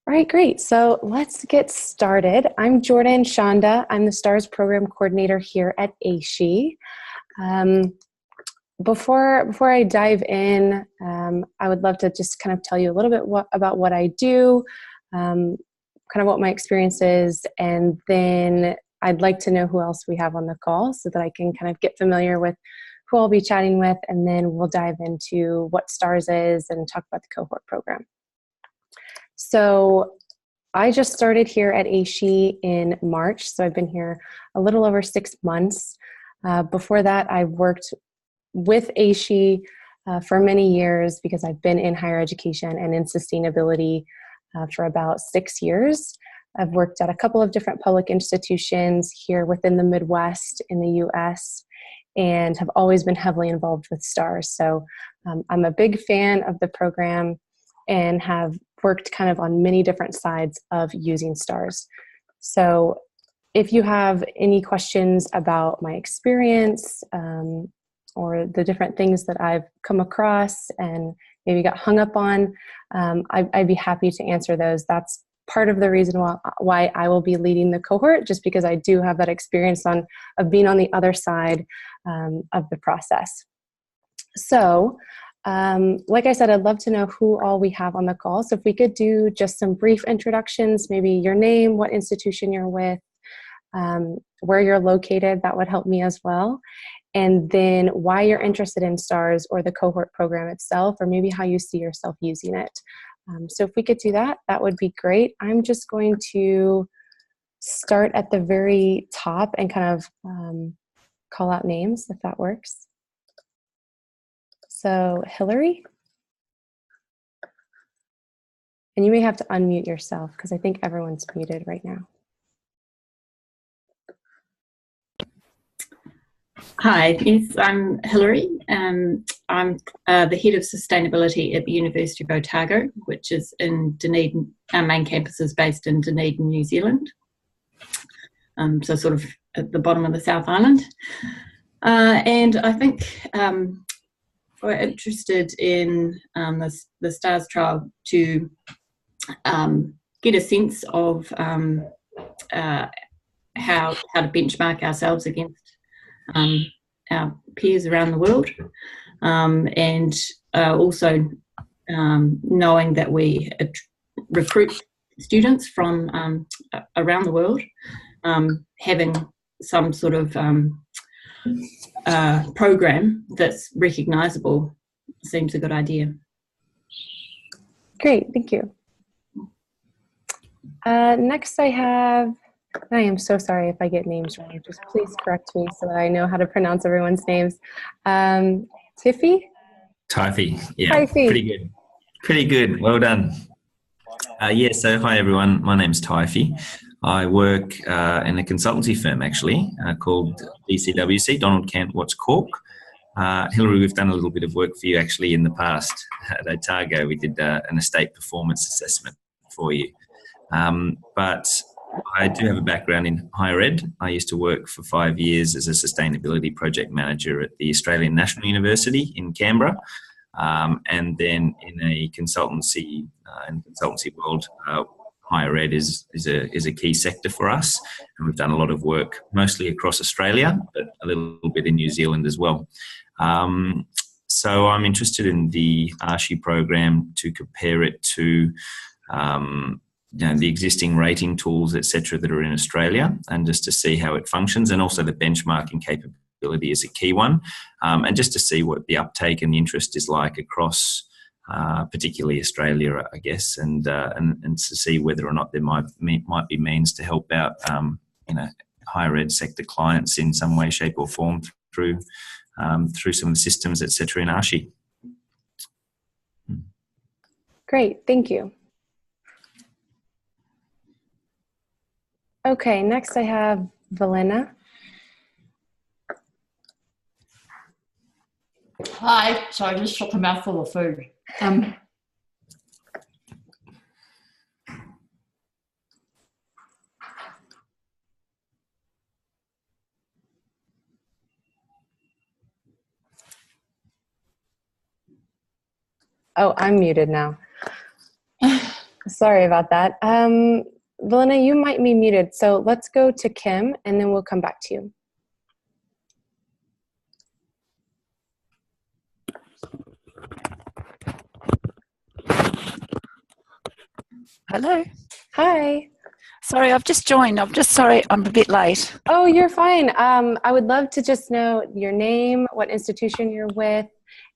All right, great. So let's get started. I'm Jordan Shanda. I'm the STARS Program Coordinator here at AASHE. Before I dive in, I would love to just kind of tell you a little bit about what I do, kind of what my experience is, and then I'd like to know who else we have on the call so that I can kind of get familiar with who I'll be chatting with, and then we'll dive into what STARS is and talk about the Cohort program. So I just started here at AASHE in March, so I've been here a little over 6 months. Before that, I worked with AASHE for many years because I've been in higher education and in sustainability for about 6 years. I've worked at a couple of different public institutions here within the Midwest in the US and have always been heavily involved with STARS. So I'm a big fan of the program and have worked kind of on many different sides of using STARS. So if you have any questions about my experience or the different things that I've come across and maybe got hung up on, I'd be happy to answer those. That's part of the reason why I will be leading the cohort, just because I do have that experience of being on the other side of the process. So, like I said, I'd love to know who all we have on the call. So if we could do just some brief introductions, maybe your name, what institution you're with, where you're located, that would help me as well. And then why you're interested in STARS or the cohort program itself, or maybe how you see yourself using it. So if we could do that, that would be great. I'm just going to start at the very top and kind of call out names, if that works. So Hillary, and you may have to unmute yourself because I think everyone's muted right now. Hi, yes, I'm Hillary. I'm the Head of Sustainability at the University of Otago, which is in Dunedin. Our main campus is based in Dunedin, New Zealand. So sort of at the bottom of the South Island. And I think we're interested in the STARS trial to get a sense of how to benchmark ourselves against our peers around the world, and also knowing that we recruit students from around the world, having some sort of program that's recognisable seems a good idea. Great, thank you. Next I have, I am so sorry if I get names wrong, just please correct me so that I know how to pronounce everyone's names. Tiffy? Typhy, yeah, Typhy. Pretty good. Pretty good, well done. So hi everyone, my name's Typhy. I work in a consultancy firm actually called DCWC, Donald Kent Watts Cork. Hillary, we've done a little bit of work for you actually in the past at Otago. We did an estate performance assessment for you. But I do have a background in higher ed. I used to work for 5 years as a sustainability project manager at the Australian National University in Canberra, and then in a consultancy in the consultancy world. Higher ed is a key sector for us, and we've done a lot of work mostly across Australia, but a little bit in New Zealand as well. So I'm interested in the AASHE program to compare it to the existing rating tools, etc., that are in Australia, and just to see how it functions, and also the benchmarking capability is a key one, and just to see what the uptake and the interest is like across, particularly Australia, I guess, and to see whether or not there might be means to help out, higher ed sector clients in some way, shape, or form through some of the systems, etc., in AASHE. Great, thank you. Okay, next I have Valena. Hi, sorry, I just took a mouthful of food. Oh, I'm muted now. Sorry about that. Valena, you might be muted, so let's go to Kim, and then we'll come back to you. Hello. Hi. Sorry, I've just joined. I'm just sorry, I'm a bit late. Oh, you're fine. I would love to just know your name, what institution you're with,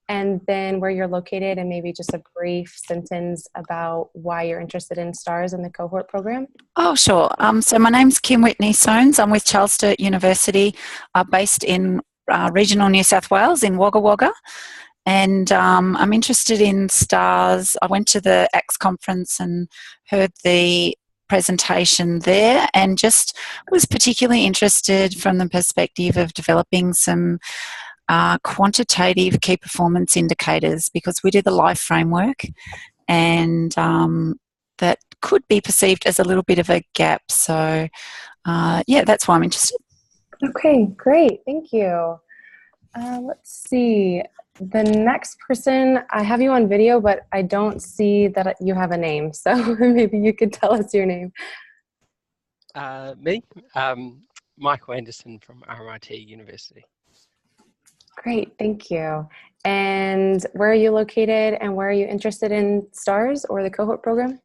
and then where you're located, and maybe just a brief sentence about why you're interested in STARS and the Cohort program. Oh, sure. So my name's Kim Whitney-Soanes. I'm with Charles Sturt University, based in regional New South Wales in Wagga Wagga. And I'm interested in STARS. I went to the AASHE conference and heard the presentation there, and just was particularly interested from the perspective of developing some quantitative key performance indicators, because we do the life framework, and that could be perceived as a little bit of a gap. So yeah, that's why I'm interested. Okay, great. Thank you. Let's see. The next person, I have you on video, but I don't see that you have a name. So maybe you could tell us your name. Me, Michael Anderson from RMIT University. Great, thank you. And where are you located, and where are you interested in STARS or the Cohort program?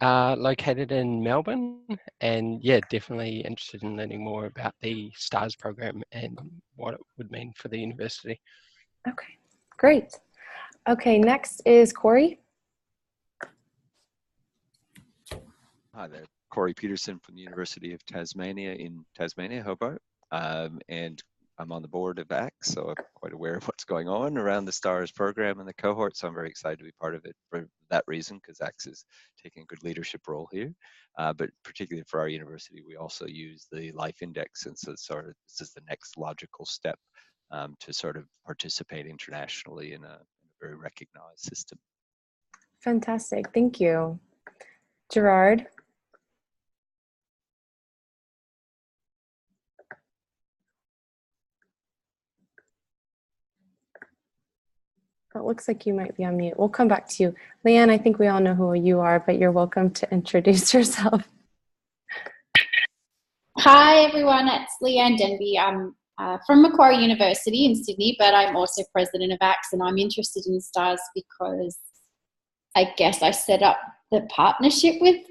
Located in Melbourne, and yeah, definitely interested in learning more about the STARS program and what it would mean for the university. Okay, great. Okay, next is Corey. Hi there, Corey Peterson from the University of Tasmania in Tasmania, Hobart, and I'm on the board of AASHE, so I'm quite aware of what's going on around the STARS program and the cohort, so I'm very excited to be part of it for that reason, because AASHE is taking a good leadership role here. But particularly for our university, we also use the Life Index, and so this is the next logical step to sort of participate internationally in a very recognized system. Fantastic, thank you. Gerard. It looks like you might be on mute. We'll come back to you. Leanne, I think we all know who you are, but you're welcome to introduce yourself. Hi everyone, it's Leanne Denby. I'm from Macquarie University in Sydney, but I'm also president of AASHE, and I'm interested in STARS because I guess I set up the partnership with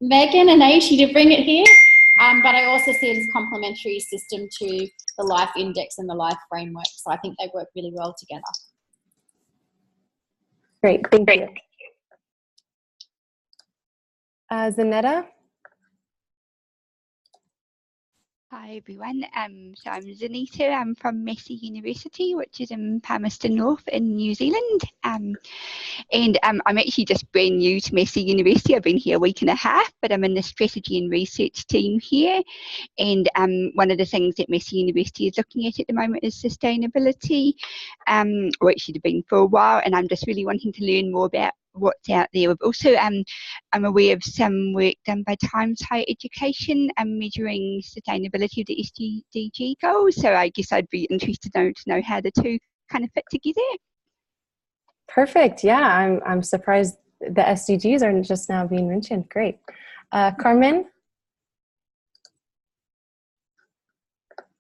Megan and AASHE to bring it here. But I also see it as a complementary system to the Life Index and the Life Framework, so I think they work really well together. Great, thank you. Zanetta? Hi everyone, so I'm Zanita. I'm from Massey University, which is in Palmerston North in New Zealand. And I'm actually just brand new to Massey University. I've been here a week and a half, but I'm in the strategy and research team here. And one of the things that Massey University is looking at the moment is sustainability, which has been for a while, and I'm just really wanting to learn more about what's out there. We've also, I'm aware of some work done by Times Higher Education and measuring sustainability of the SDG goals. So I guess I'd be interested to know how the two kind of fit together. Perfect. Yeah, I'm surprised the SDGs are just now being mentioned. Great. Carmen?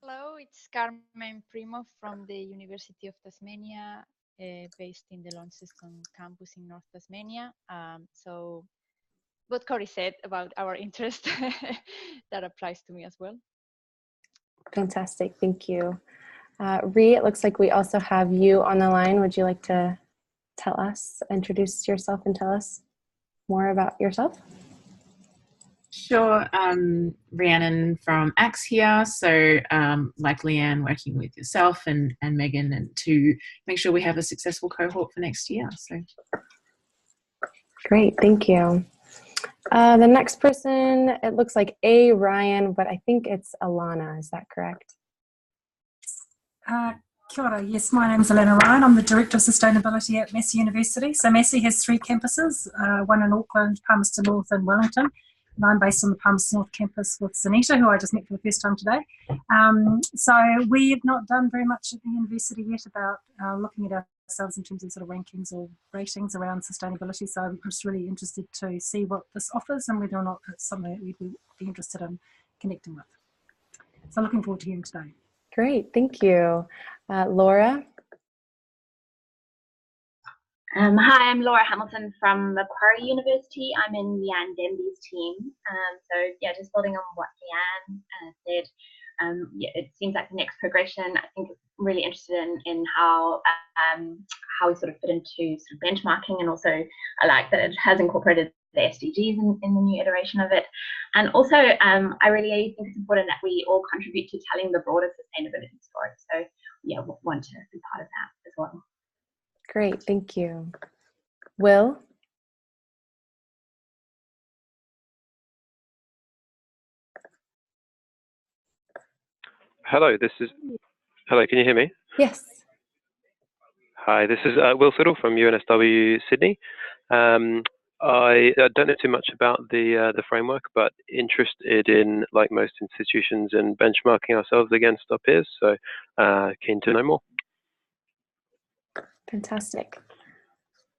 Hello, it's Carmen Primo from the University of Tasmania, based in the Launceston campus in North Tasmania. So what Corey said about our interest, that applies to me as well. Fantastic, thank you. Ree, it looks like we also have you on the line. Would you like to introduce yourself and tell us more about yourself? Sure, Rhiannon from AASHE here. So like Leanne, working with yourself and Megan, and to make sure we have a successful cohort for next year. So great, thank you. The next person, it looks like Ryan, but I think it's Alana, is that correct? Kia ora. Yes, my name is Alana Ryan. I'm the Director of Sustainability at Massey University. So Massey has 3 campuses, one in Auckland, Palmerston North and Wellington. And I'm based on the Palmerston North campus with Zanita, who I just met for the first time today. So we've not done very much at the university yet about looking at our ourselves in terms of sort of rankings or ratings around sustainability. So I'm just really interested to see what this offers and whether or not it's something that we'd be interested in connecting with. So looking forward to hearing today. Great, thank you. Laura? Hi, I'm Laura Hamilton from Macquarie University. I'm in Leanne Denby's team. So yeah, just building on what Leanne said, yeah, it seems like the next progression. I think it's really interested in how we sort of fit into sort of benchmarking, and also I like that it has incorporated the SDGs in the new iteration of it. And also, I really think it's important that we all contribute to telling the broader sustainability story. So yeah, want to be part of that as well. Great, thank you. Will? Hello, hello, can you hear me? Yes. Hi, this is Will Siddle from UNSW Sydney. I don't know too much about the framework, but interested in, like most institutions, in benchmarking ourselves against our peers, so keen to know more. Fantastic.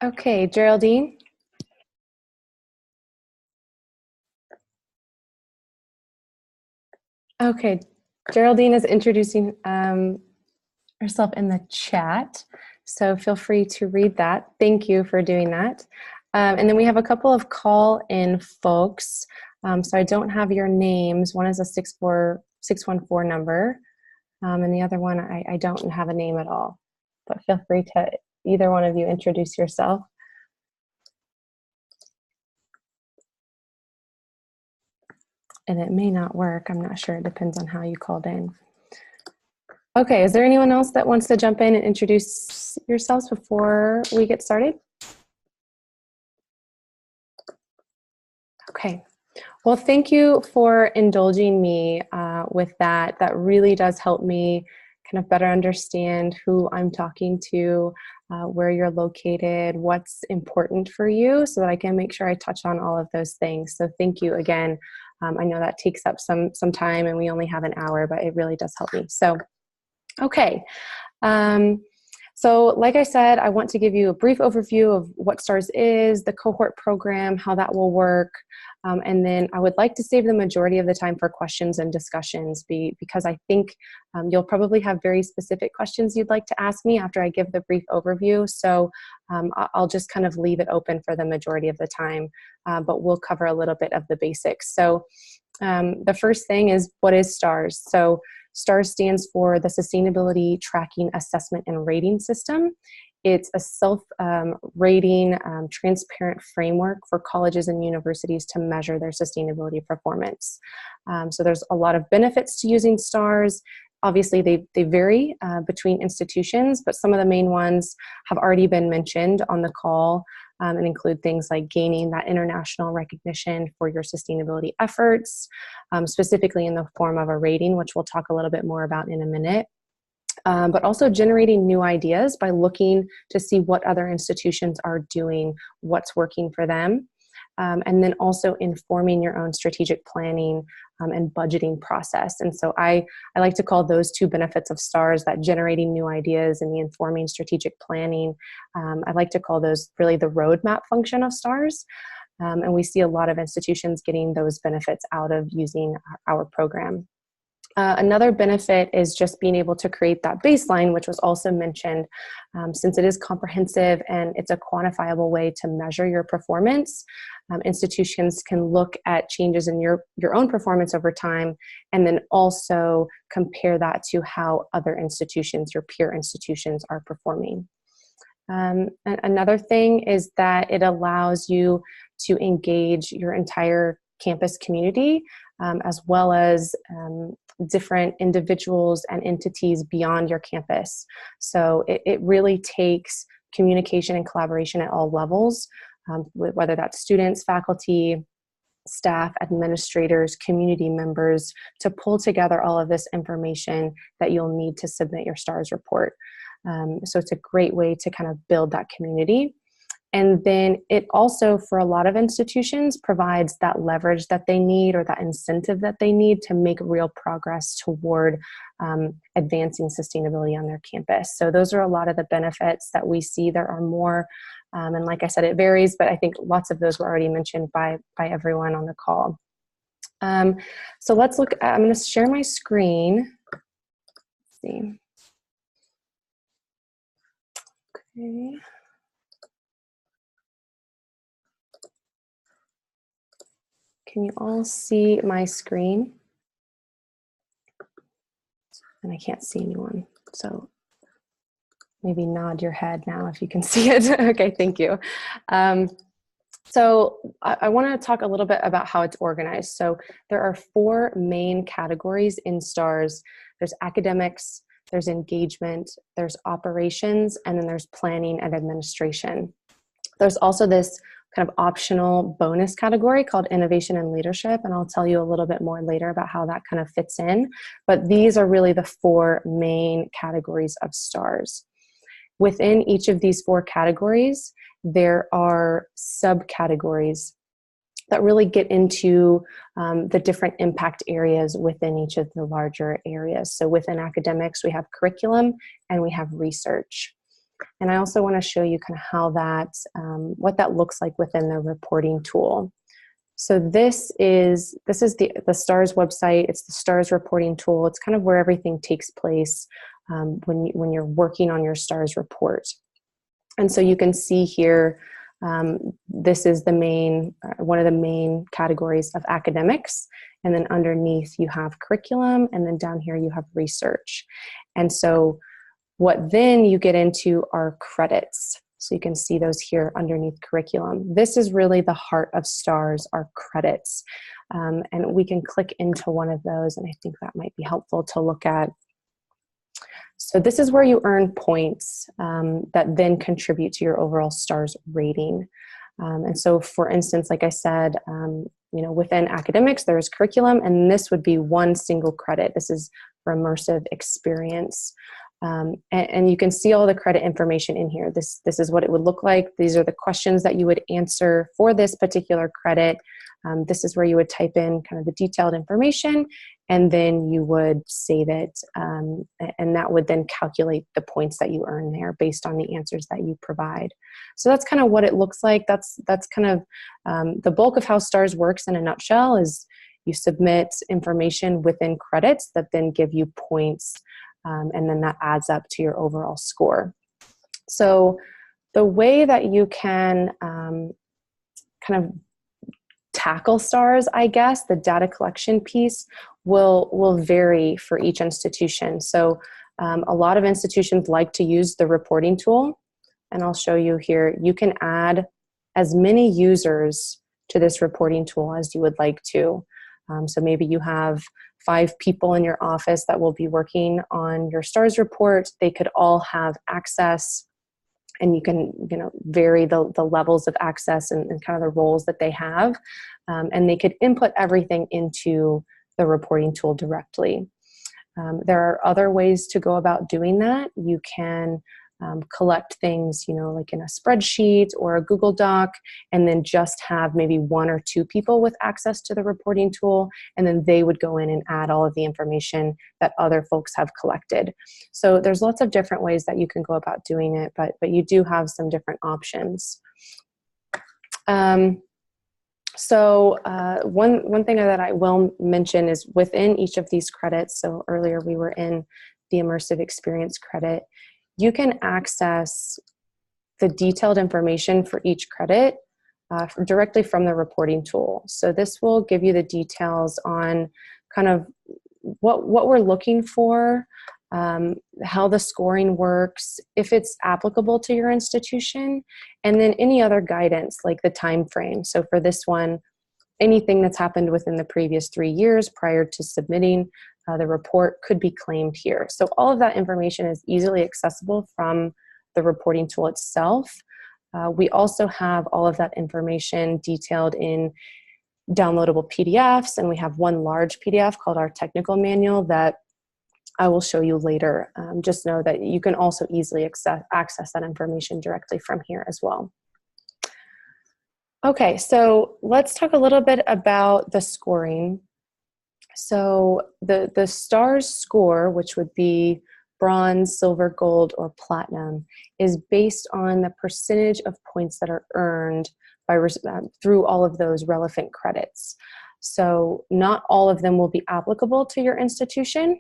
Okay, Geraldine? Okay, Geraldine is introducing herself in the chat, so feel free to read that. Thank you for doing that. And then we have a couple of call-in folks, so I don't have your names. One is a 614 number, and the other one I don't have a name at all, but feel free to, either one of you, introduce yourself. And it may not work, I'm not sure, it depends on how you called in. Okay, is there anyone else that wants to jump in and introduce yourselves before we get started? Okay, well, thank you for indulging me with that. That really does help me kind of better understand who I'm talking to, where you're located, what's important for you, so that I can make sure I touch on all of those things. So thank you again. I know that takes up some time, and we only have an hour, but it really does help me. So, okay. So like I said, I want to give you a brief overview of what STARS is, the cohort program, how that will work, and then I would like to save the majority of the time for questions and discussions because I think you'll probably have very specific questions you'd like to ask me after I give the brief overview. So I'll just kind of leave it open for the majority of the time, but we'll cover a little bit of the basics. So the first thing is, what is STARS? So STARS stands for the Sustainability Tracking Assessment and Rating System. It's a self-rating, transparent framework for colleges and universities to measure their sustainability performance. So there's a lot of benefits to using STARS. Obviously, they vary between institutions, but some of the main ones have already been mentioned on the call, and include things like gaining that international recognition for your sustainability efforts, specifically in the form of a rating, which we'll talk a little bit more about in a minute. But also generating new ideas by looking to see what other institutions are doing, what's working for them, and then also informing your own strategic planning and budgeting process. And so I like to call those two benefits of STARS, that generating new ideas and the informing strategic planning. I like to call those really the roadmap function of STARS. And we see a lot of institutions getting those benefits out of using our program. Another benefit is just being able to create that baseline, which was also mentioned, since it is comprehensive and it's a quantifiable way to measure your performance. Institutions can look at changes in your own performance over time, and then also compare that to how other institutions, your peer institutions, are performing. Another thing is that it allows you to engage your entire campus community, as well as different individuals and entities beyond your campus. So it really takes communication and collaboration at all levels, whether that's students, faculty, staff, administrators, community members, to pull together all of this information that you'll need to submit your STARS report. So it's a great way to kind of build that community. And then it also, for a lot of institutions, provides that leverage that they need or that incentive that they need to make real progress toward advancing sustainability on their campus. So those are a lot of the benefits that we see. There are more, and like I said, it varies, but I think lots of those were already mentioned by everyone on the call. So let's look, I'm going to share my screen. Let's see. Okay. Can you all see my screen? And I can't see anyone, so maybe nod your head now if you can see it. Okay, thank you. So I want to talk a little bit about how it's organized. So there are 4 main categories in STARS. There's academics, there's engagement, there's operations, and then there's planning and administration. There's also this kind of optional bonus category called innovation and leadership, and I'll tell you a little bit more later about how that kind of fits in. But these are really the 4 main categories of STARS. Within each of these 4 categories, there are subcategories that really get into the different impact areas within each of the larger areas. So within academics, we have curriculum and we have research. And I also want to show you kind of how that, what that looks like within the reporting tool. So this is the STARS website. It's the STARS reporting tool. It's kind of where everything takes place when you're working on your STARS report. And so you can see here, this is the main, one of the main categories of academics. And then underneath you have curriculum, and then down here you have research. And so what then you get into are credits. So you can see those here underneath curriculum. This is really the heart of STARS, our credits. And we can click into one of those, and I think that might be helpful to look at. So this is where you earn points that then contribute to your overall STARS rating. And so for instance, like I said, you know, within academics, there's curriculum, and this would be 1 single credit. This is for immersive experience. And you can see all the credit information in here. This is what it would look like. These are the questions that you would answer for this particular credit. This is where you would type in kind of the detailed information, and then you would save it, and that would then calculate the points that you earn there based on the answers that you provide. So that's kind of what it looks like. That's kind of the bulk of how STARS works in a nutshell. Is you submit information within credits that then give you points, and then that adds up to your overall score. So the way that you can kind of tackle STARS, I guess, the data collection piece will vary for each institution. So a lot of institutions like to use the reporting tool, and I'll show you here. You can add as many users to this reporting tool as you would like to. So maybe you have 5 people in your office that will be working on your STARS report. They could all have access, and you can, you know, vary the levels of access and kind of the roles that they have. And they could input everything into the reporting tool directly. There are other ways to go about doing that. You can collect things, you know, like in a spreadsheet or a Google Doc, and then just have maybe 1 or 2 people with access to the reporting tool, and then they would go in and add all of the information that other folks have collected. So there's lots of different ways that you can go about doing it, but you do have some different options. So one thing that I will mention is within each of these credits, so earlier we were in the immersive experience credit, you can access the detailed information for each credit directly from the reporting tool. So this will give you the details on kind of what we're looking for, how the scoring works, if it's applicable to your institution, and then any other guidance like the time frame. So for this one, anything that's happened within the previous 3 years prior to submitting the report could be claimed here. So all of that information is easily accessible from the reporting tool itself. We also have all of that information detailed in downloadable PDFs, and we have one large PDF called our technical manual that I will show you later. Just know that you can also easily access that information directly from here as well. Okay, so let's talk a little bit about the scoring. So the STARS score, which would be bronze, silver, gold, or platinum, is based on the percentage of points that are earned by through all of those relevant credits. So not all of them will be applicable to your institution.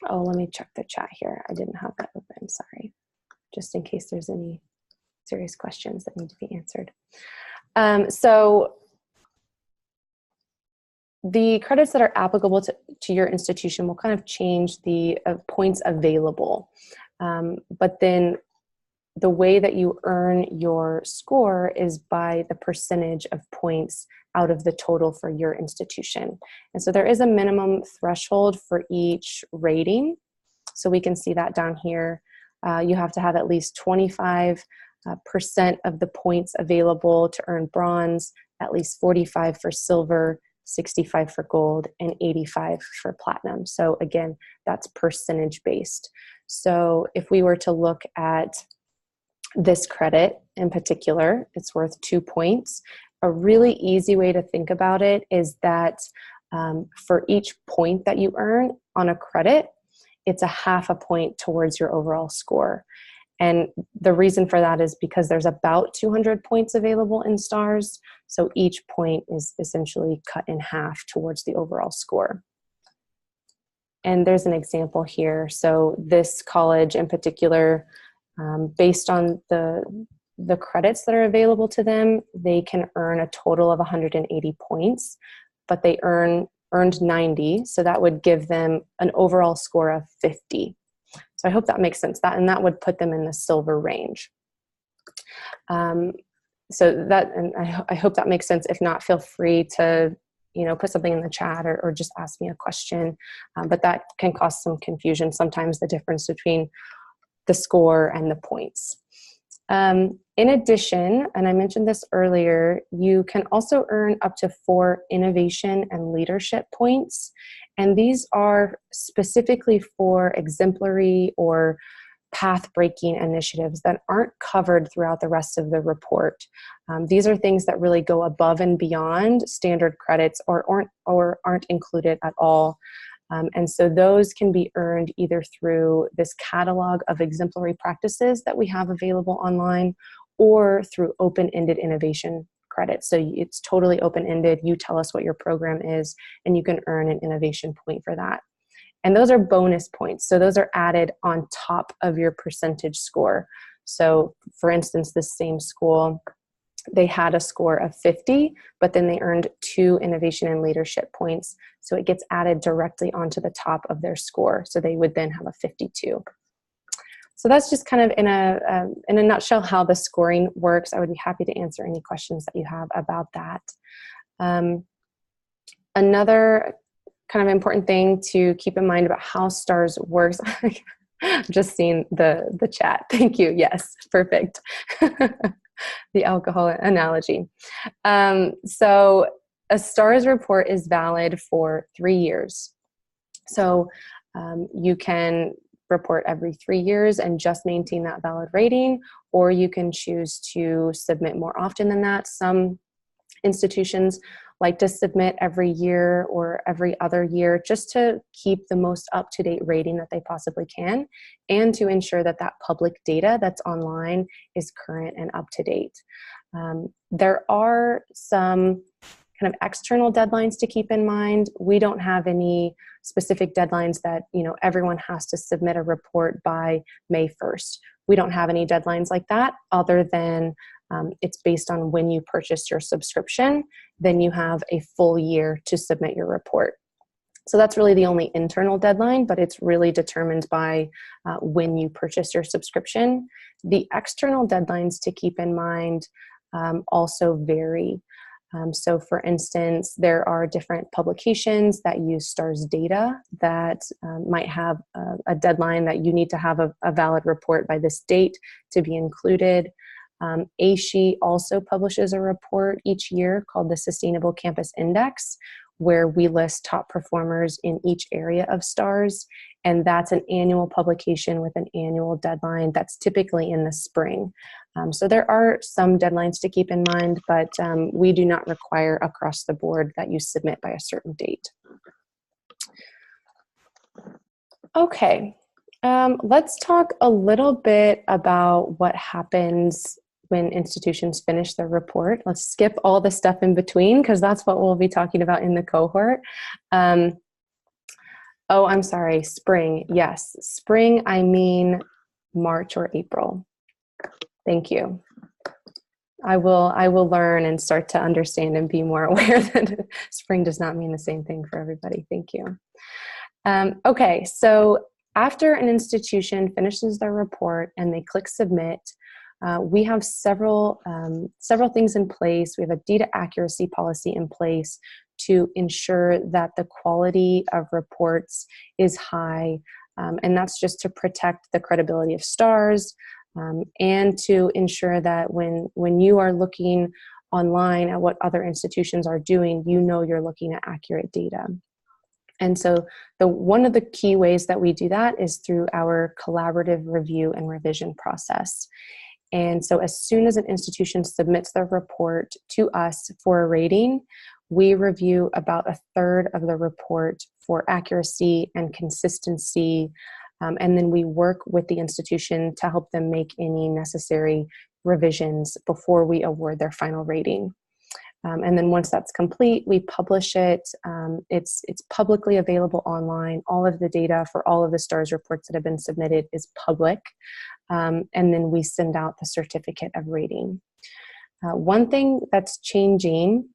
Oh, let me check the chat here. I didn't have that open, sorry. Just in case there's any serious questions that need to be answered. So the credits that are applicable to your institution will kind of change the points available. But then the way that you earn your score is by the percentage of points out of the total for your institution. And so there is a minimum threshold for each rating. So we can see that down here. You have to have at least 25% of the points available to earn bronze, at least 45 for silver, 65 for gold, and 85 for platinum. So again, that's percentage based. So if we were to look at this credit in particular, it's worth 2 points. A really easy way to think about it is that for each point that you earn on a credit, it's a half a point towards your overall score. And the reason for that is because there's about 200 points available in STARS, so each point is essentially cut in half towards the overall score. And there's an example here. So this college in particular, based on the credits that are available to them, they can earn a total of 180 points, but they earned 90, so that would give them an overall score of 50. So I hope that makes sense. And that would put them in the silver range. So that, and I hope that makes sense. If not, feel free to put something in the chat or just ask me a question. But that can cause some confusion sometimes, the difference between the score and the points. In addition, and I mentioned this earlier, you can also earn up to 4 innovation and leadership points. And these are specifically for exemplary or path-breaking initiatives that aren't covered throughout the rest of the report. These are things that really go above and beyond standard credits or aren't included at all. And so those can be earned either through this catalog of exemplary practices that we have available online or through open-ended innovation credits. So it's totally open-ended. You tell us what your program is, and you can earn an innovation point for that. And those are bonus points. So those are added on top of your percentage score. So for instance, this same school, they had a score of 50, but then they earned 2 innovation and leadership points. So it gets added directly onto the top of their score. So they would then have a 52. So that's just kind of in a nutshell how the scoring works. I would be happy to answer any questions that you have about that. Another kind of important thing to keep in mind about how STARS works. I've just seen the chat. Thank you. Yes, perfect. The alcohol analogy. So a STARS report is valid for 3 years. So you can report every 3 years and just maintain that valid rating, or you can choose to submit more often than that. Some institutions like to submit every year or every other year just to keep the most up-to-date rating that they possibly can and to ensure that that public data that's online is current and up-to-date. There are some kind of external deadlines to keep in mind. We don't have any specific deadlines that everyone has to submit a report by May 1st. We don't have any deadlines like that other than it's based on when you purchased your subscription. Then you have a full year to submit your report. So that's really the only internal deadline, but it's really determined by when you purchase your subscription. The external deadlines to keep in mind also vary. So for instance, there are different publications that use STARS data that might have a deadline that you need to have a valid report by this date to be included. AASHE also publishes a report each year called the Sustainable Campus Index, where we list top performers in each area of STARS. And that's an annual publication with an annual deadline that's typically in the spring. So there are some deadlines to keep in mind, but we do not require across the board that you submit by a certain date. Okay, let's talk a little bit about what happens when institutions finish their report. Let's skip all the stuff in between because that's what we'll be talking about in the cohort. Oh, I'm sorry, spring. Yes, spring, I mean March or April. Thank you. I will learn and start to understand and be more aware that spring does not mean the same thing for everybody. Thank you. Okay, so after an institution finishes their report and they click submit, we have several things in place. We have a data accuracy policy in place to ensure that the quality of reports is high, and that's just to protect the credibility of STARS, and to ensure that when you are looking online at what other institutions are doing, you know you're looking at accurate data. And so one of the key ways that we do that is through our collaborative review and revision process. And so as soon as an institution submits their report to us for a rating, we review about a third of the report for accuracy and consistency, and then we work with the institution to help them make any necessary revisions before we award their final rating. And then once that's complete, we publish it. It's publicly available online. All of the data for all of the STARS reports that have been submitted is public. And then we send out the certificate of rating. One thing that's changing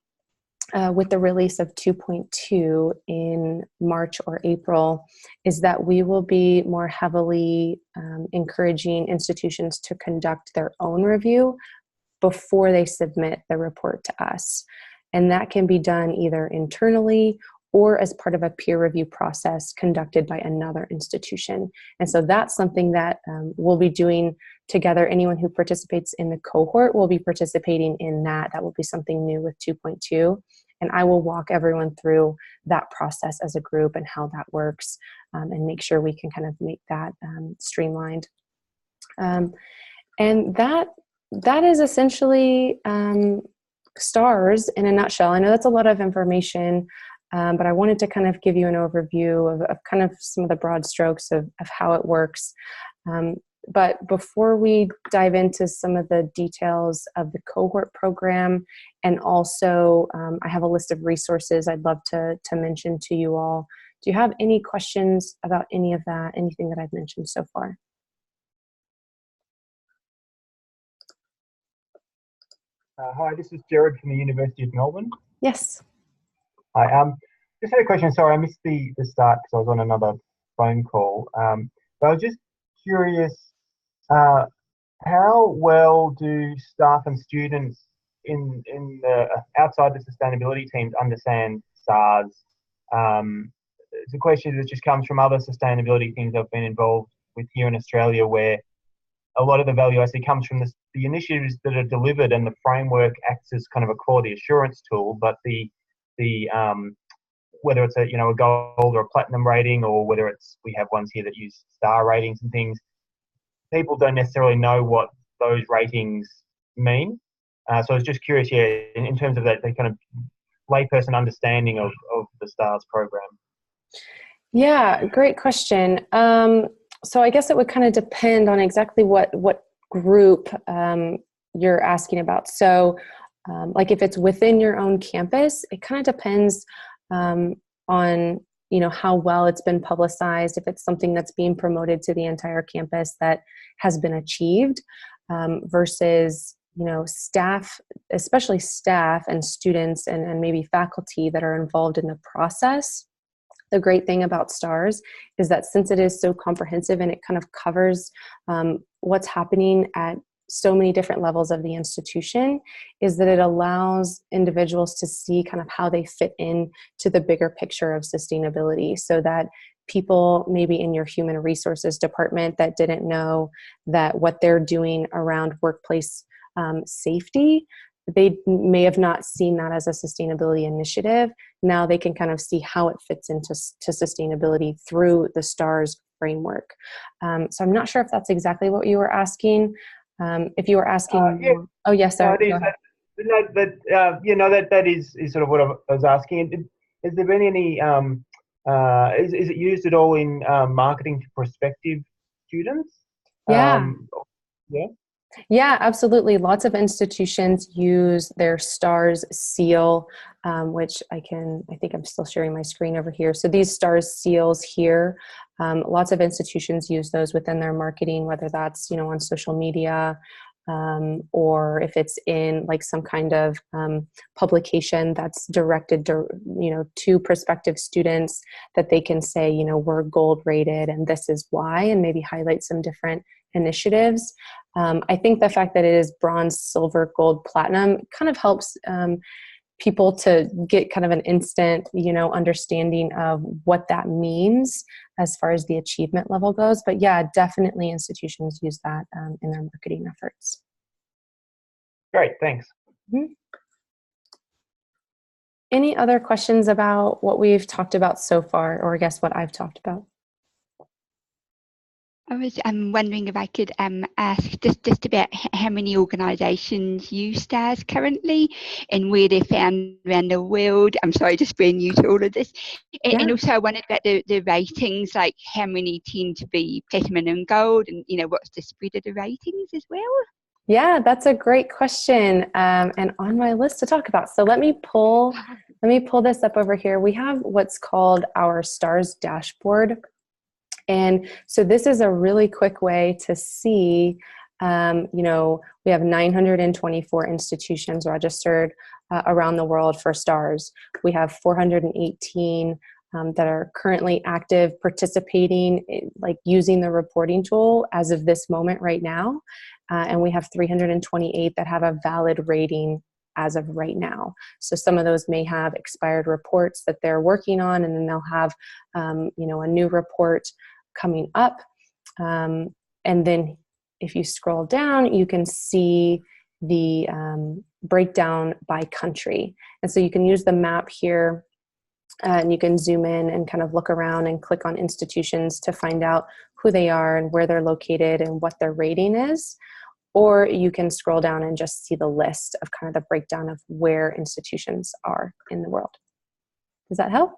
with the release of 2.2 in March or April is that we will be more heavily encouraging institutions to conduct their own review before they submit the report to us. And that can be done either internally or as part of a peer review process conducted by another institution. And so that's something that we'll be doing together. Anyone who participates in the cohort will be participating in that. That will be something new with 2.2. And I will walk everyone through that process as a group and how that works, and make sure we can kind of make that streamlined. And that is essentially STARS in a nutshell. I know that's a lot of information, but I wanted to kind of give you an overview of kind of some of the broad strokes of how it works. But before we dive into some of the details of the cohort program, and also I have a list of resources I'd love to mention to you all. Do you have any questions about any of that, anything that I've mentioned so far? Hi, this is Jared from the University of Melbourne. Yes. Hi, just had a question. Sorry, I missed the start because I was on another phone call. But I was just curious, how well do staff and students in the outside the sustainability teams understand STARS? It's a question that just comes from other sustainability teams I've been involved with here in Australia, where a lot of the value I see comes from the initiatives that are delivered, and the framework acts as kind of a quality assurance tool. But the whether it's a gold or a platinum rating, or whether we have ones here that use star ratings and things, people don't necessarily know what those ratings mean. So I was just curious, in terms of that, the kind of layperson understanding of the STARS program. Yeah, great question. So I guess it would kind of depend on exactly what group you're asking about. So like if it's within your own campus, it kind of depends on how well it's been publicized, if it's something that's being promoted to the entire campus that has been achieved, versus staff, especially staff and students and maybe faculty that are involved in the process. The great thing about STARS is that since it is so comprehensive and it kind of covers what's happening at so many different levels of the institution, is that it allows individuals to see kind of how they fit in to the bigger picture of sustainability, so that people maybe in your human resources department that didn't know that what they're doing around workplace safety, they may have not seen that as a sustainability initiative. Now they can kind of see how it fits into sustainability through the STARS framework. So I'm not sure if that's exactly what you were asking. If you were asking, yeah. oh yes, sir. No, that is sort of what I was asking. Has there been any? Is it used at all in marketing to prospective students? Yeah. Yeah. Yeah, absolutely. Lots of institutions use their STARS seal, which I think I'm still sharing my screen over here. So these STARS seals here, lots of institutions use those within their marketing, whether that's, on social media, or if it's in like some kind of publication that's directed to prospective students, that they can say, we're gold rated and this is why, and maybe highlight some different initiatives. I think the fact that it is bronze, silver, gold, platinum kind of helps people to get kind of an instant, understanding of what that means as far as the achievement level goes. But yeah, definitely institutions use that in their marketing efforts. Great, thanks. Mm-hmm. Any other questions about what we've talked about so far, or I guess what I've talked about? I was wondering if I could ask just about how many organisations use STARS currently and where they're found around the world. I'm sorry, just being new to all of this. And also I wondered about the ratings, like how many tend to be platinum and gold, and what's the spread of the ratings as well? Yeah, that's a great question, and on my list to talk about. So let me pull this up over here. We have what's called our STARS dashboard. And so this is a really quick way to see, we have 924 institutions registered around the world for STARS. We have 418 that are currently active, participating, like using the reporting tool as of this moment right now. And we have 328 that have a valid rating as of right now. So some of those may have expired reports that they're working on, and then they'll have, a new report coming up. And then if you scroll down, you can see the breakdown by country. And so you can use the map here, and you can zoom in and kind of look around and click on institutions to find out who they are and where they're located and what their rating is. Or you can scroll down and just see the list of kind of the breakdown of where institutions are in the world. Does that help?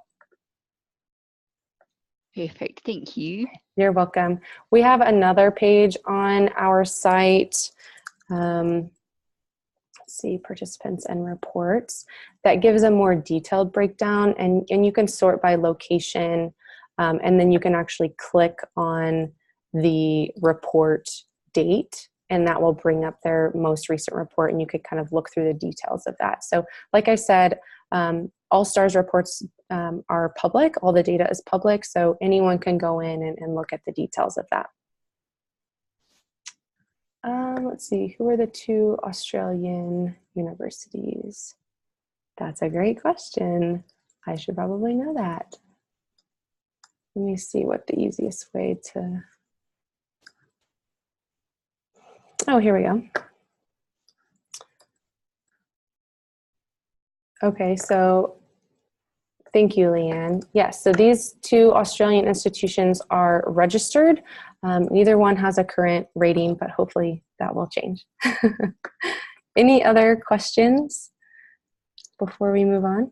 Perfect, thank you. You're welcome. We have another page on our site, let's see, participants and reports, that gives a more detailed breakdown, and you can sort by location, and then you can actually click on the report date, and that will bring up their most recent report, and you could kind of look through the details of that. So like I said, all STARS reports are public. All the data is public, so anyone can go in and look at the details of that. Let's see, who are the two Australian universities? That's a great question. I should probably know that. Let me see what the easiest way to... Oh, here we go. Okay, so thank you, Leanne. Yes, so these two Australian institutions are registered. Neither one has a current rating, but hopefully that will change. Any other questions before we move on?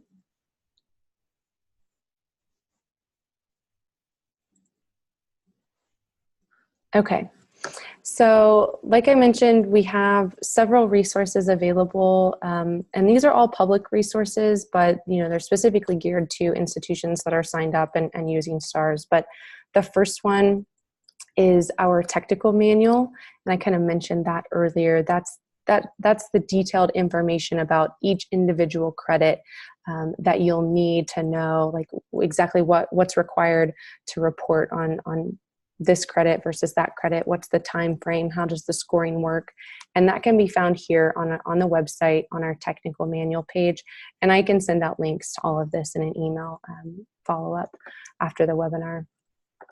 Okay. So like I mentioned, we have several resources available, and these are all public resources, but they're specifically geared to institutions that are signed up and using STARS. But the first one is our technical manual, and I kind of mentioned that earlier. That's the detailed information about each individual credit that you'll need to know, like exactly what's required to report on this credit versus that credit, what's the time frame, how does the scoring work, and that can be found here on the website on our technical manual page. And I can send out links to all of this in an email follow-up after the webinar.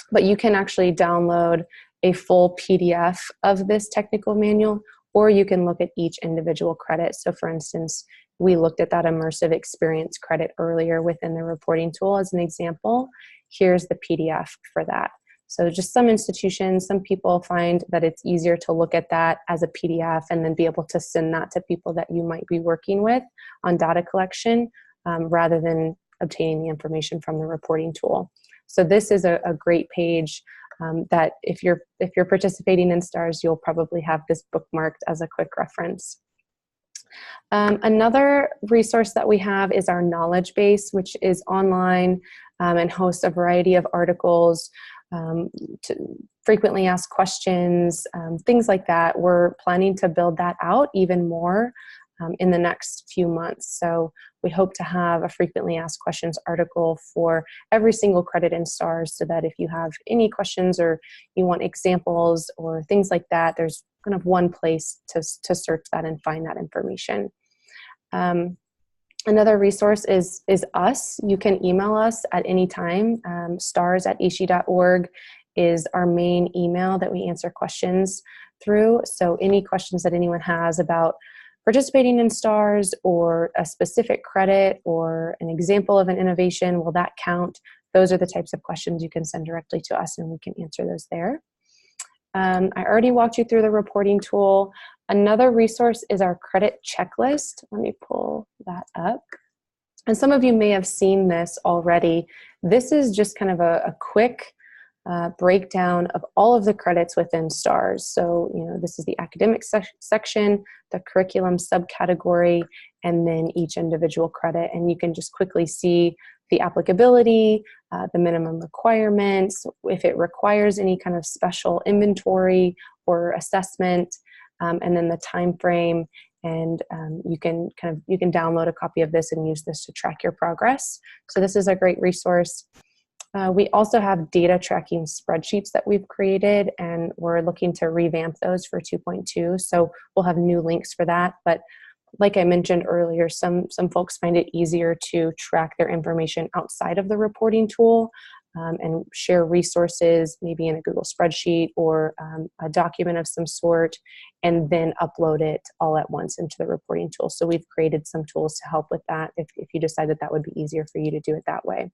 But you can actually download a full PDF of this technical manual, or you can look at each individual credit. So for instance, we looked at that immersive experience credit earlier within the reporting tool as an example. Here's the PDF for that. So just some institutions, some people find that it's easier to look at that as a PDF and then be able to send that to people that you might be working with on data collection rather than obtaining the information from the reporting tool. So this is a great page that if you're participating in STARS, you'll probably have this bookmarked as a quick reference. Another resource that we have is our knowledge base, which is online and hosts a variety of articles, to frequently asked questions, things like that. We're planning to build that out even more in the next few months. So we hope to have a frequently asked questions article for every single credit in STARS, so that if you have any questions or you want examples or things like that, there's kind of one place to search that and find that information. Another resource is us. You can email us at any time. stars@AASHE.org is our main email that we answer questions through. So any questions that anyone has about participating in STARS or a specific credit or an example of an innovation, will that count? Those are the types of questions you can send directly to us and we can answer those there. I already walked you through the reporting tool. Another resource is our credit checklist. Let me pull that up. And some of you may have seen this already. This is just kind of a quick breakdown of all of the credits within STARS. So, this is the academic section, the curriculum subcategory, and then each individual credit. And you can just quickly see the applicability, the minimum requirements, if it requires any kind of special inventory or assessment, and then the time frame. And you can download a copy of this and use this to track your progress. So this is a great resource. We also have data tracking spreadsheets that we've created, and we're looking to revamp those for 2.2. So we'll have new links for that. But like I mentioned earlier, some folks find it easier to track their information outside of the reporting tool and share resources, maybe in a Google spreadsheet or a document of some sort, and then upload it all at once into the reporting tool. So we've created some tools to help with that if you decide that would be easier for you to do it that way.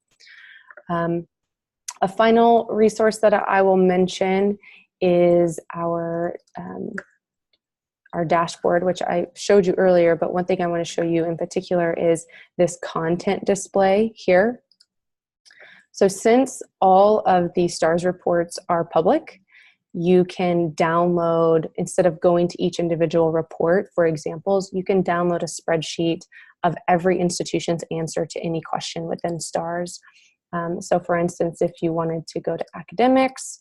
A final resource that I will mention is our dashboard, which I showed you earlier, but one thing I want to show you in particular is this content display here. So since all of the STARS reports are public, you can download, instead of going to each individual report for examples, you can download a spreadsheet of every institution's answer to any question within STARS. So for instance, if you wanted to go to academics,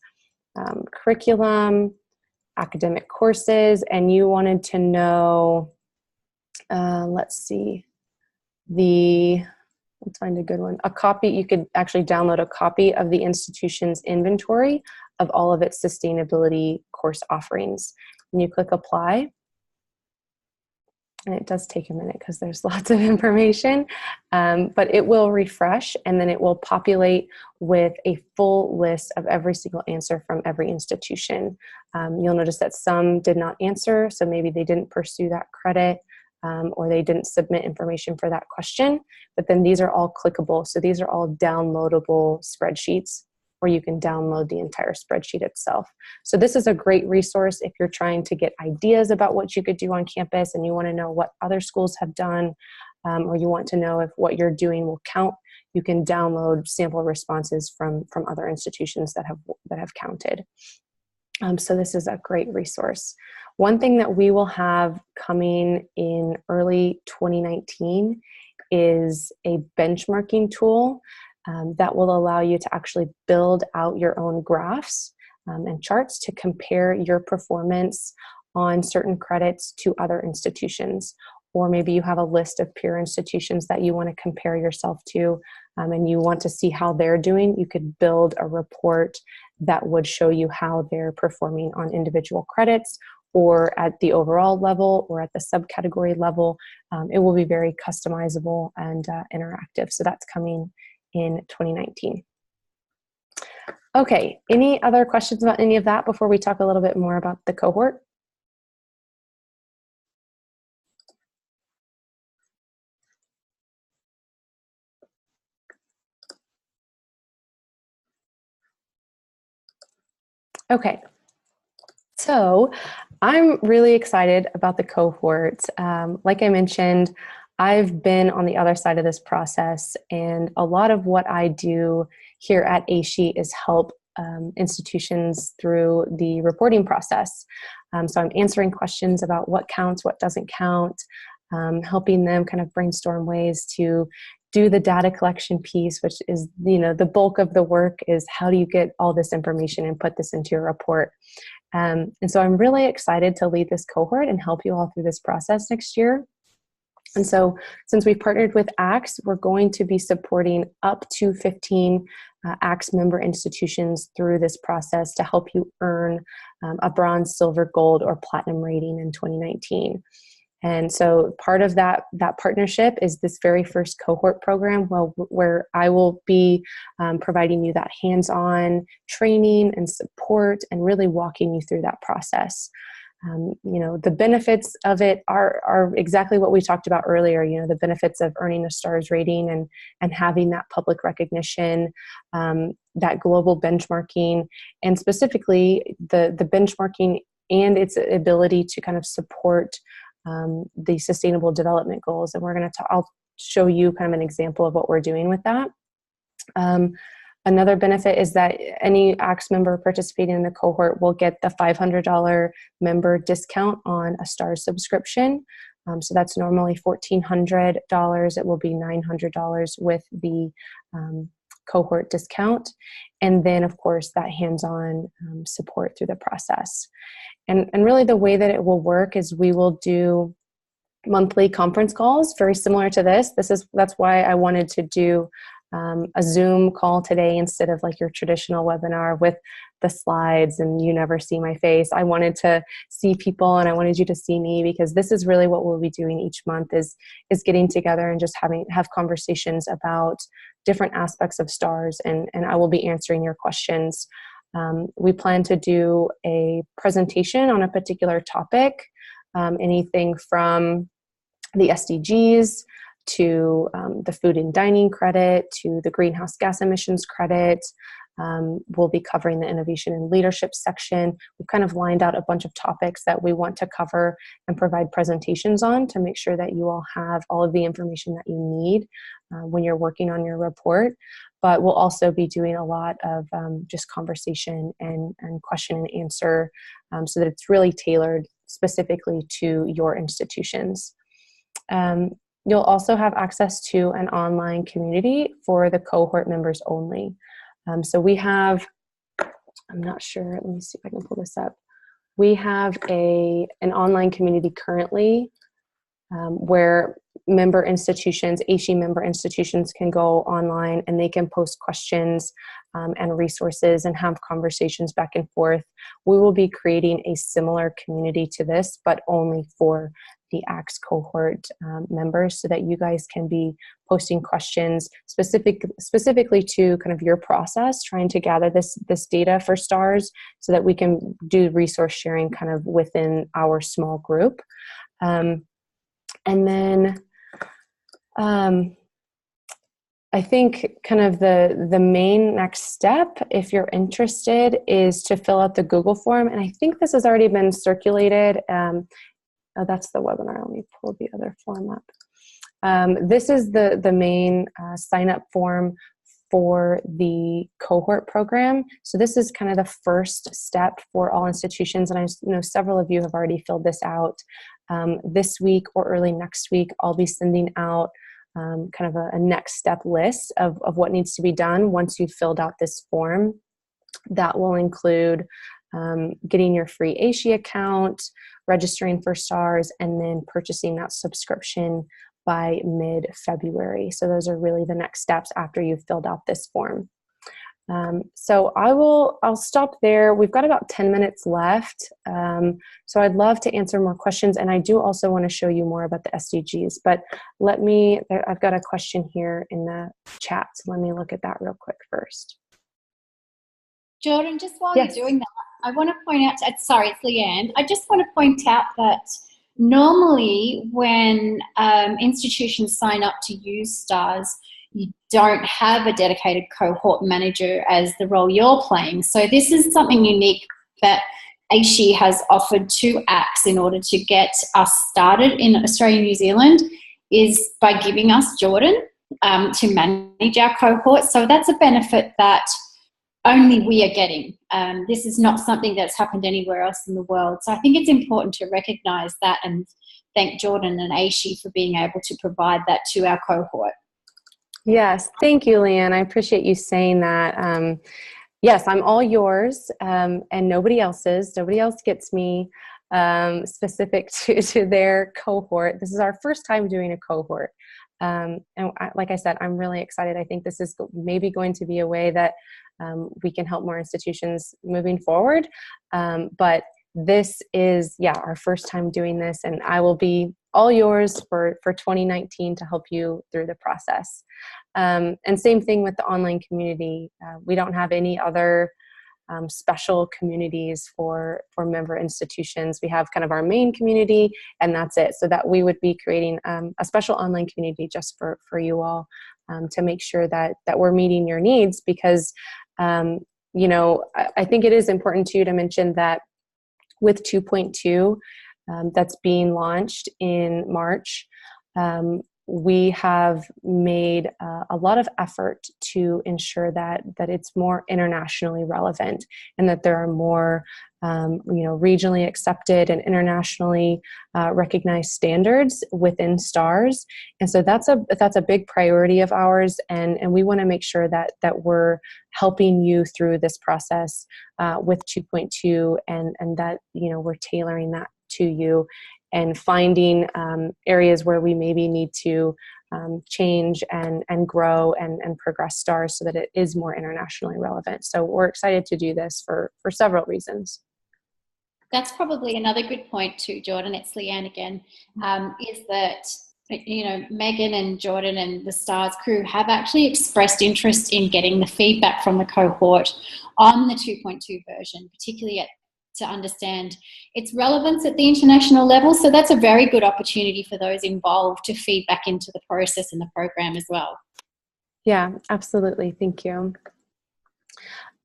curriculum, academic courses, and you wanted to know, let's see, let's find a good one. A copy, you could actually download a copy of the institution's inventory of all of its sustainability course offerings. And you click apply. And it does take a minute because there's lots of information, but it will refresh and then it will populate with a full list of every single answer from every institution. You'll notice that some did not answer, so maybe they didn't pursue that credit or they didn't submit information for that question, but then these are all clickable. So these are all downloadable spreadsheets where you can download the entire spreadsheet itself. So this is a great resource if you're trying to get ideas about what you could do on campus and you want to know what other schools have done, or you want to know if what you're doing will count. You can download sample responses from other institutions that have counted. So this is a great resource. One thing that we will have coming in early 2019 is a benchmarking tool that will allow you to actually build out your own graphs and charts to compare your performance on certain credits to other institutions. Or maybe you have a list of peer institutions that you want to compare yourself to and you want to see how they're doing. You could build a report that would show you how they're performing on individual credits or at the overall level or at the subcategory level. It will be very customizable and interactive. So that's coming in 2019. Okay, any other questions about any of that before we talk a little bit more about the cohort? Okay, so I'm really excited about the cohort. Like I mentioned, I've been on the other side of this process, and a lot of what I do here at AASHE is help institutions through the reporting process. So I'm answering questions about what counts, what doesn't count, helping them kind of brainstorm ways to do the data collection piece, which is, the bulk of the work is how do you get all this information and put this into your report. And so I'm really excited to lead this cohort and help you all through this process next year. And so since we've partnered with AASHE, we're going to be supporting up to 15 AASHE member institutions through this process to help you earn a bronze, silver, gold, or platinum rating in 2019. And so part of that partnership is this very first cohort program where I will be providing you that hands-on training and support and really walking you through that process. The benefits of it are exactly what we talked about earlier, the benefits of earning a STARS rating and having that public recognition, that global benchmarking, and specifically the benchmarking and its ability to kind of support the Sustainable Development Goals. And I'll show you kind of an example of what we're doing with that. Another benefit is that any AASHE member participating in the cohort will get the $500 member discount on a STARS subscription. So that's normally $1,400. It will be $900 with the cohort discount. And then, of course, that hands-on support through the process. And really the way that it will work is we will do monthly conference calls, very similar to this. That's why I wanted to do a Zoom call today instead of like your traditional webinar with the slides and you never see my face. I wanted to see people and I wanted you to see me, because this is really what we'll be doing each month is getting together and just have conversations about different aspects of STARS, and I will be answering your questions. We plan to do a presentation on a particular topic, anything from the SDGs to the food and dining credit, to the greenhouse gas emissions credit. We'll be covering the innovation and leadership section. We've kind of lined out a bunch of topics that we want to cover and provide presentations on to make sure that you all have all of the information that you need when you're working on your report. But we'll also be doing a lot of just conversation and question and answer so that it's really tailored specifically to your institutions. You'll also have access to an online community for the cohort members only. So we have, I'm not sure, let me see if I can pull this up. We have an online community currently where member institutions, AASHE member institutions can go online and they can post questions and resources and have conversations back and forth. We will be creating a similar community to this, but only for the AASHE cohort members, so that you guys can be posting questions specifically to kind of your process, trying to gather this data for STARS so that we can do resource sharing kind of within our small group. And then I think kind of the main next step, if you're interested, is to fill out the Google form. And I think this has already been circulated. Oh, that's the webinar. Let me pull the other form up. This is the main sign-up form for the cohort program. So this is kind of the first step for all institutions. And I know several of you have already filled this out. This week or early next week, I'll be sending out kind of a next step list of what needs to be done once you've filled out this form. That will include getting your free AASHE account, registering for STARS, and then purchasing that subscription by mid-February. So those are really the next steps after you've filled out this form. So I'll stop there. We've got about 10 minutes left. So I'd love to answer more questions, and I do also want to show you more about the SDGs, but I've got a question here in the chat. So let me look at that real quick first. Jordan, just while Yes. you're doing that, I want to point out, sorry, it's Leanne. I just want to point out that normally when institutions sign up to use STARS, you don't have a dedicated cohort manager as the role you're playing. So this is something unique that AASHE has offered to ACTS in order to get us started in Australia and New Zealand is by giving us Jordan to manage our cohort. So that's a benefit that only we are getting. This is not something that's happened anywhere else in the world. So I think it's important to recognise that and thank Jordan and AASHE for being able to provide that to our cohort. Yes, thank you, Leanne. I appreciate you saying that. Yes, I'm all yours, and nobody else's. Nobody else gets me specific to their cohort. This is our first time doing a cohort. Like I said, I'm really excited. I think this is maybe going to be a way that we can help more institutions moving forward. But this is, our first time doing this, and I will be all yours for 2019 to help you through the process. And same thing with the online community. We don't have any other special communities for member institutions. We have kind of our main community, and that's it. So that we would be creating a special online community just for you all to make sure that we're meeting your needs, because you know, I think it is important too to mention that with 2.2 that's being launched in March, we have made a lot of effort to ensure that it's more internationally relevant, and that there are more regionally accepted and internationally recognized standards within STARS. And so that's a big priority of ours, and we want to make sure that we're helping you through this process with 2.2, and that we're tailoring that to you and finding areas where we maybe need to change and grow and progress STARS so that it is more internationally relevant. So we're excited to do this for several reasons. That's probably another good point too, Jordan. It's Leanne again. Is that Megan and Jordan and the STARS crew have actually expressed interest in getting the feedback from the cohort on the 2.2 version, particularly to understand its relevance at the international level. So that's a very good opportunity for those involved to feed back into the process and the program as well. Yeah, absolutely. Thank you.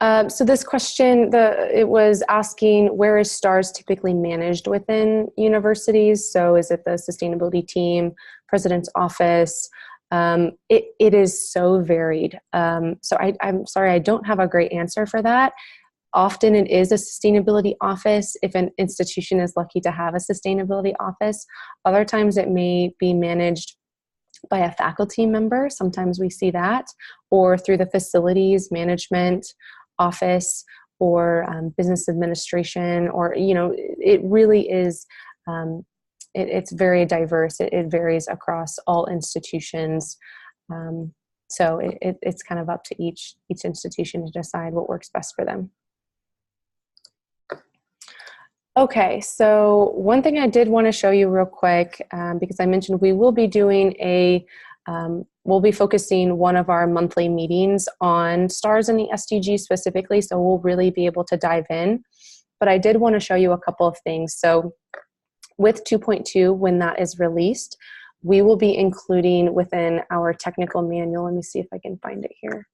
So this question, it was asking, where is STARS typically managed within universities? So is it the sustainability team, president's office? It is so varied. So I'm sorry, I don't have a great answer for that. Often it is a sustainability office if an institution is lucky to have a sustainability office. Other times it may be managed by a faculty member. Sometimes we see that, or through the facilities management office, or business administration, or it really is it's very diverse. It varies across all institutions. So it's kind of up to each institution to decide what works best for them. Okay, so one thing I did want to show you real quick, because I mentioned we will be doing we'll be focusing one of our monthly meetings on STARS and the SDG specifically, so we'll really be able to dive in. But I did want to show you a couple of things. So with 2.2, when that is released, we will be including within our technical manual, let me see if I can find it here.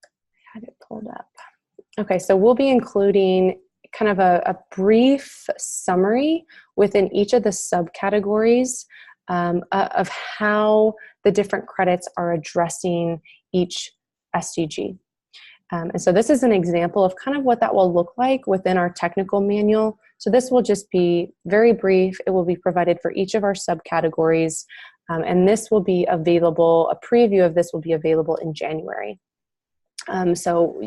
I had it pulled up. Okay, so we'll be including kind of a brief summary within each of the subcategories of how the different credits are addressing each SDG. And so this is an example of kind of what that will look like within our technical manual. So this will just be very brief. It will be provided for each of our subcategories. And this will be available, a preview of this will be available in January. So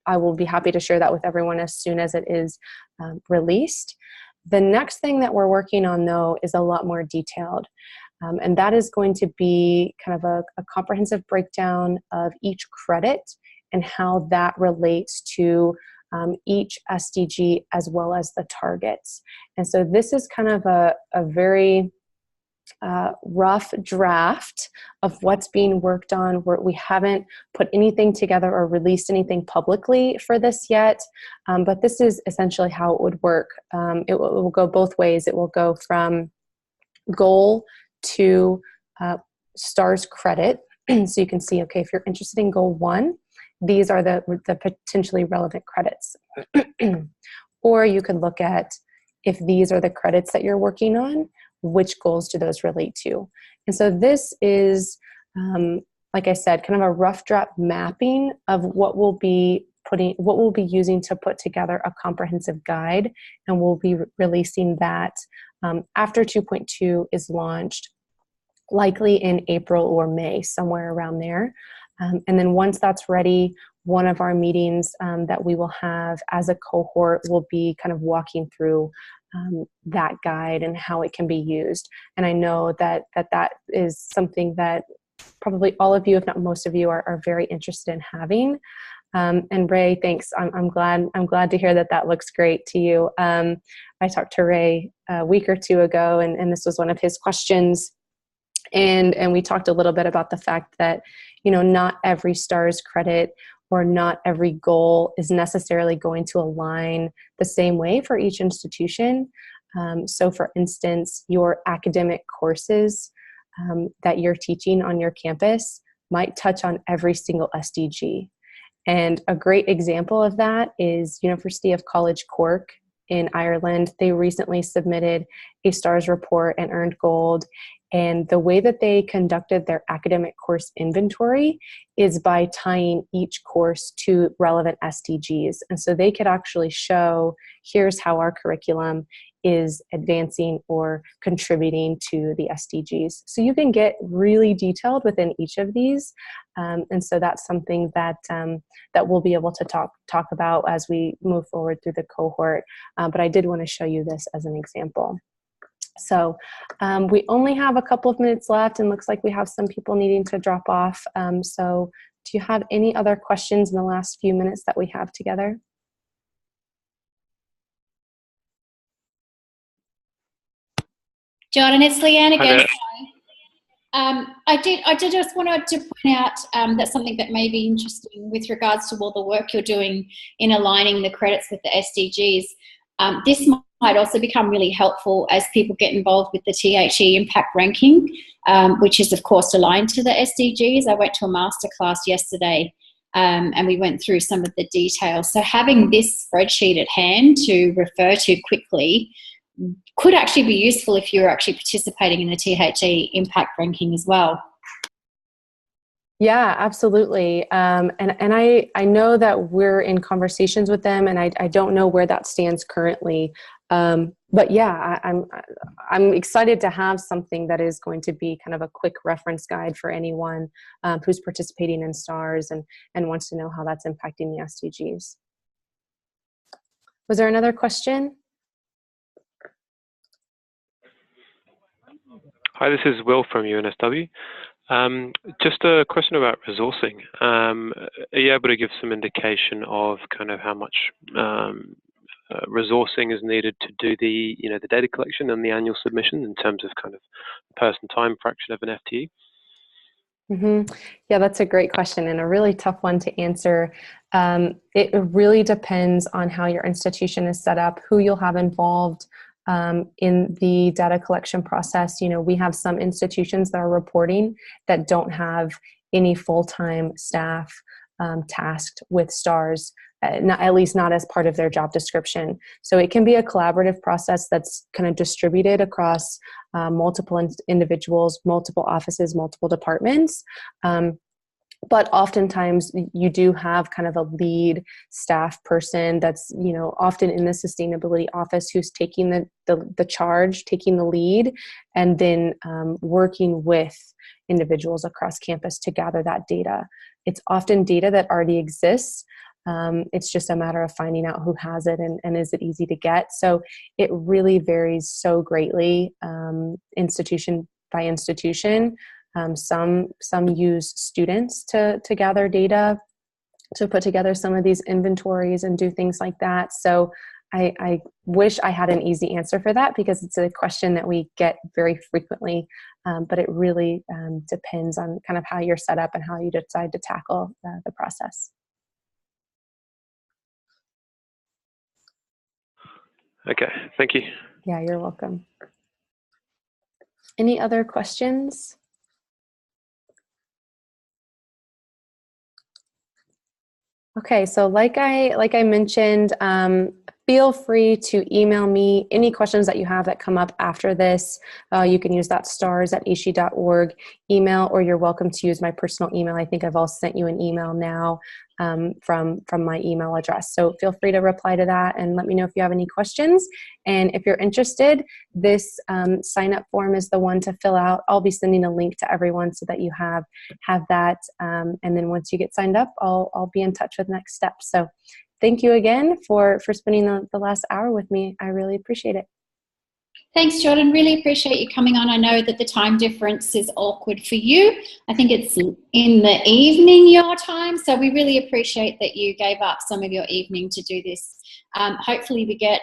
I will be happy to share that with everyone as soon as it is released. The next thing that we're working on, though, is a lot more detailed. And that is going to be kind of a comprehensive breakdown of each credit and how that relates to each SDG as well as the targets. And so this is kind of a very rough draft of what's being worked on. We haven't put anything together or released anything publicly for this yet, but this is essentially how it would work. It will go both ways. It will go from goal to STARS credit. So you can see, okay, if you're interested in goal 1, these are the potentially relevant credits. Or you could look at, if these are the credits that you're working on, which goals do those relate to? And so this is, like I said, kind of a rough draft mapping of what we'll be using to put together a comprehensive guide, and we'll be releasing that after 2.2 is launched, likely in April or May, somewhere around there. And then once that's ready, one of our meetings that we will have as a cohort will be kind of walking through that guide and how it can be used. And I know that is something that probably all of you, if not most of you, are very interested in having. And Ray, thanks. I'm glad to hear that looks great to you. I talked to Ray a week or two ago, and this was one of his questions. And we talked a little bit about the fact that, not every STARS credit or not every goal is necessarily going to align the same way for each institution. So for instance, your academic courses that you're teaching on your campus might touch on every single SDG. And a great example of that is University of College Cork in Ireland. They recently submitted a STARS report and earned gold. And the way that they conducted their academic course inventory is by tying each course to relevant SDGs. And so they could actually show, here's how our curriculum is advancing or contributing to the SDGs. So you can get really detailed within each of these. And so that's something that we'll be able to talk about as we move forward through the cohort. But I did want to show you this as an example. So we only have a couple of minutes left, and looks like we have some people needing to drop off. So do you have any other questions in the last few minutes that we have together? Jordan, it's Leanne again. I did just wanted to point out that something that may be interesting with regards to all the work you're doing in aligning the credits with the SDGs. This might also become really helpful as people get involved with the THE impact ranking, which is of course aligned to the SDGs. I went to a masterclass yesterday and we went through some of the details. So having this spreadsheet at hand to refer to quickly could actually be useful if you're actually participating in the THE impact ranking as well. Yeah, absolutely. And I know that we're in conversations with them, and I don't know where that stands currently. But yeah, I'm excited to have something that is going to be kind of a quick reference guide for anyone who's participating in STARS and wants to know how that's impacting the SDGs. Was there another question? Hi, this is Will from UNSW. Just a question about resourcing. Are you able to give some indication of kind of how much resourcing is needed to do the data collection and the annual submission in terms of kind of person time fraction of an FTE? Mm-hmm. Yeah, that's a great question and a really tough one to answer. It really depends on how your institution is set up, who you'll have involved in the data collection process. We have some institutions that are reporting that don't have any full-time staff tasked with STARS, at least not as part of their job description. So it can be a collaborative process that's kind of distributed across multiple individuals, multiple offices, multiple departments. But oftentimes you do have kind of a lead staff person that's, often in the sustainability office who's taking the charge, taking the lead, and then working with individuals across campus to gather that data. It's often data that already exists. It's just a matter of finding out who has it and is it easy to get. So it really varies so greatly, institution by institution. Some use students to gather data, to put together some of these inventories and do things like that. So I wish I had an easy answer for that, because it's a question that we get very frequently, but it really depends on kind of how you're set up and how you decide to tackle the process. Okay, thank you. Yeah, you're welcome. Any other questions? Okay, so like I mentioned, feel free to email me any questions that you have that come up after this. You can use that stars@aashe.org email, or you're welcome to use my personal email. I think I've all sent you an email now from my email address. So feel free to reply to that and let me know if you have any questions. And if you're interested, this sign-up form is the one to fill out. I'll be sending a link to everyone so that you have that. And then once you get signed up, I'll be in touch with next steps. So thank you again for spending the last hour with me. I really appreciate it. Thanks, Jordan. Really appreciate you coming on. I know that the time difference is awkward for you. I think it's in the evening your time, so we really appreciate that you gave up some of your evening to do this. Hopefully we get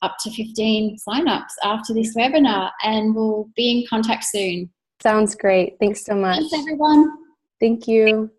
up to 15 sign-ups after this webinar, and we'll be in contact soon. Sounds great. Thanks so much. Thanks, everyone. Thank you.